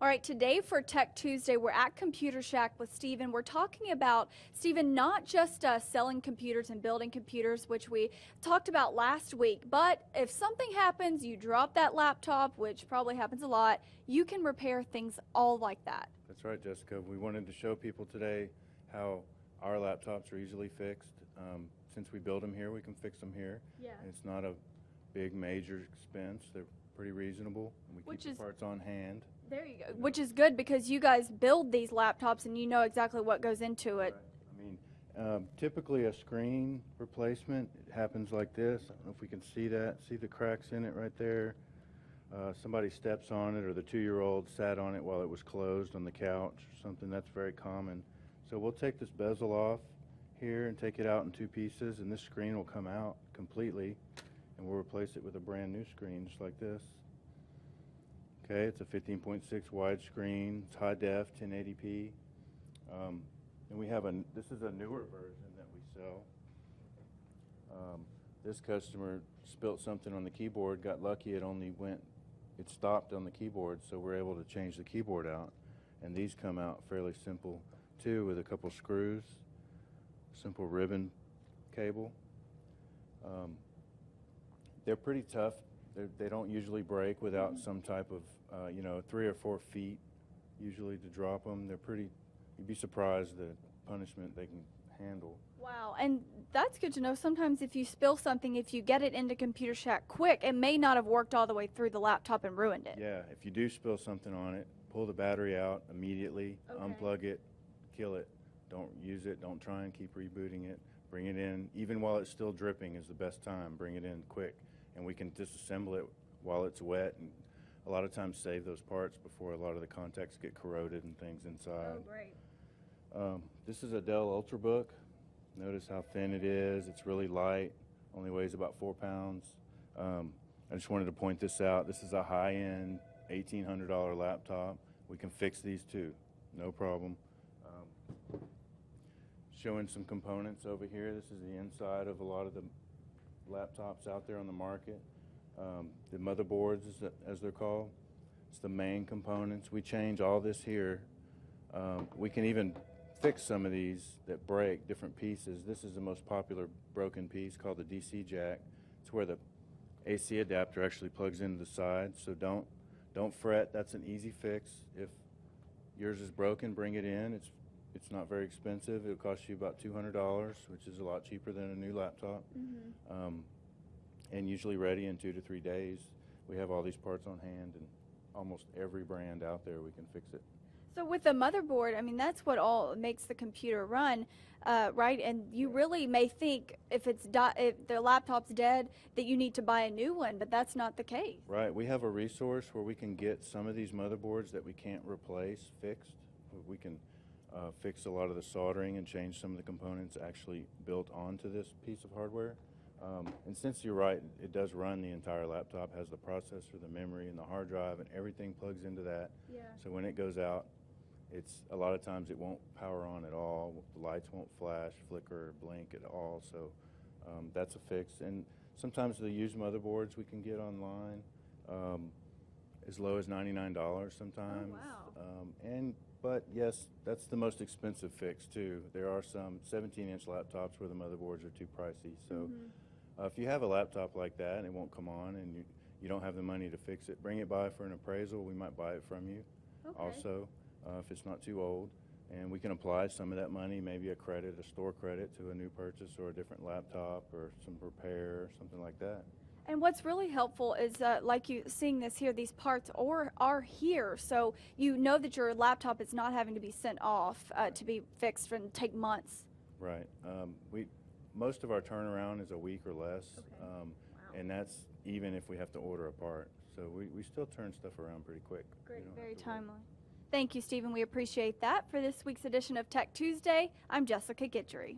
All right, today for Tech Tuesday, we're at Computer Shack with Stephen. We're talking about, Stephen, not just selling computers and building computers, which we talked about last week, but if something happens, you drop that laptop, which probably happens a lot, you can repair things all like that. That's right, Jessica. We wanted to show people today how our laptops are easily fixed. Since we build them here, we can fix them here. Yeah. And it's not a big major expense. They're pretty reasonable, and we keep the parts on hand. There you go. Which is good because you guys build these laptops and you know exactly what goes into it. Right. I mean, typically a screen replacement happens like this. I don't know if we can see that. See the cracks in it right there? Somebody steps on it, or the 2-year-old sat on it while it was closed on the couch or something. That's very common. So we'll take this bezel off here and take it out in 2 pieces, and this screen will come out completely, and we'll replace it with a brand new screen just like this. Okay, it's a 15.6 widescreen. It's high def, 1080p. And we have this is a newer version that we sell. This customer spilt something on the keyboard, got lucky, it stopped on the keyboard, so we're able to change the keyboard out. And these come out fairly simple too, with a couple screws, simple ribbon cable. They're pretty tough. They don't usually break without some type of, 3 or 4 feet usually to drop them. You'd be surprised the punishment they can handle. Wow, and that's good to know. Sometimes if you spill something, if you get it into Computer Shack quick, it may not have worked all the way through the laptop and ruined it. Yeah, if you do spill something on it, pull the battery out immediately, unplug it, kill it. Don't use it, don't try and keep rebooting it. Bring it in, even while it's still dripping is the best time. Bring it in quick, and we can disassemble it while it's wet, and a lot of times save those parts before a lot of the contacts get corroded and things inside. Oh, great. This is a Dell Ultrabook. Notice how thin it is. It's really light, only weighs about 4 pounds. I just wanted to point this out. This is a high-end $1,800 laptop. We can fix these too, no problem. Showing some components over here. This is the inside of a lot of the laptops out there on the market. The motherboards, as they're called, it's the main components. We change all this here. We can even fix some of these that break, different pieces. This is the most popular broken piece called the DC jack. It's where the AC adapter actually plugs into the side, so don't fret. That's an easy fix. If yours is broken, bring it in. It's not very expensive. It'll cost you about $200, which is a lot cheaper than a new laptop. And usually ready in 2 to 3 days. We have all these parts on hand, and almost every brand out there we can fix it. So with the motherboard, I mean, that's what all makes the computer run, right? And you really may think if the laptop's dead that you need to buy a new one, but that's not the case. Right. We have a resource where we can get some of these motherboards that we can't replace fixed. We can fix a lot of the soldering and change some of the components actually built onto this piece of hardware. And since you're right, it does run the entire laptop, has the processor, the memory, and the hard drive, and everything plugs into that. Yeah. So when it goes out, a lot of times it won't power on at all. The lights won't flash, flicker, blink at all. So that's a fix. And sometimes the used motherboards we can get online as low as $99 sometimes. Oh, wow. But yes, that's the most expensive fix too. There are some 17-inch laptops where the motherboards are too pricey. So if you have a laptop like that and it won't come on and you don't have the money to fix it, bring it by for an appraisal. We might buy it from you also if it's not too old. And we can apply some of that money, maybe a store credit to a new purchase or a different laptop or some repair or something like that. And what's really helpful is, like you seeing this here, these parts are here, so you know that your laptop is not having to be sent off to be fixed and take months. Right. Most of our turnaround is a week or less, and that's even if we have to order a part. So we still turn stuff around pretty quick. Great, very timely. Thank you, Stephen. We appreciate that. For this week's edition of Tech Tuesday, I'm Jessica Guidry.